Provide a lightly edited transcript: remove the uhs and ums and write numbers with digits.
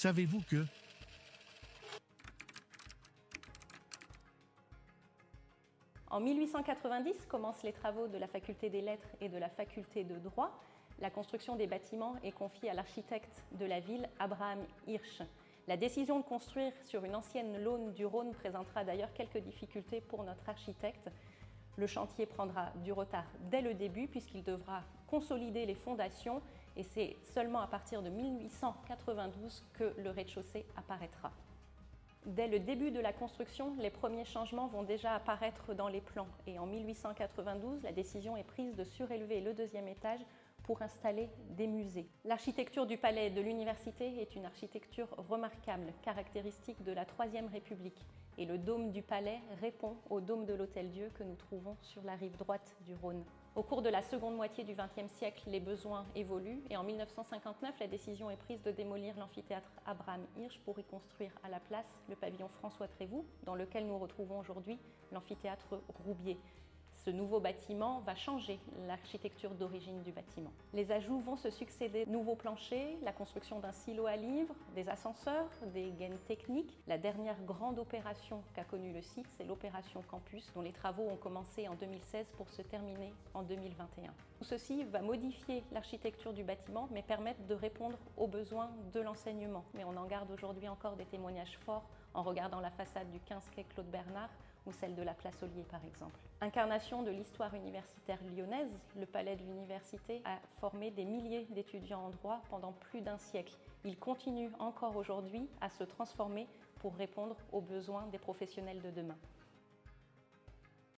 Savez-vous que... En 1890 commencent les travaux de la faculté des lettres et de la faculté de droit. La construction des bâtiments est confiée à l'architecte de la ville, Abraham Hirsch. La décision de construire sur une ancienne laune du Rhône présentera d'ailleurs quelques difficultés pour notre architecte. Le chantier prendra du retard dès le début puisqu'il devra consolider les fondations et c'est seulement à partir de 1892 que le rez-de-chaussée apparaîtra. Dès le début de la construction, les premiers changements vont déjà apparaître dans les plans et en 1892, la décision est prise de surélever le deuxième étage pour installer des musées. L'architecture du palais de l'université est une architecture remarquable, caractéristique de la Troisième République. Et le dôme du palais répond au dôme de l'Hôtel-Dieu que nous trouvons sur la rive droite du Rhône. Au cours de la seconde moitié du XXe siècle, les besoins évoluent et en 1959, la décision est prise de démolir l'amphithéâtre Abraham Hirsch pour y construire à la place le pavillon François Trévoux, dans lequel nous retrouvons aujourd'hui l'amphithéâtre Roubier. Ce nouveau bâtiment va changer l'architecture d'origine du bâtiment. Les ajouts vont se succéder. Nouveaux planchers, la construction d'un silo à livres, des ascenseurs, des gaines techniques. La dernière grande opération qu'a connue le site, c'est l'opération Campus, dont les travaux ont commencé en 2016 pour se terminer en 2021. Tout ceci va modifier l'architecture du bâtiment, mais permettre de répondre aux besoins de l'enseignement. Mais on en garde aujourd'hui encore des témoignages forts en regardant la façade du 15 quai Claude Bernard ou celle de la place Ollier par exemple. Incarnation de l'histoire universitaire lyonnaise, le palais de l'université a formé des milliers d'étudiants en droit pendant plus d'un siècle. Il continue encore aujourd'hui à se transformer pour répondre aux besoins des professionnels de demain.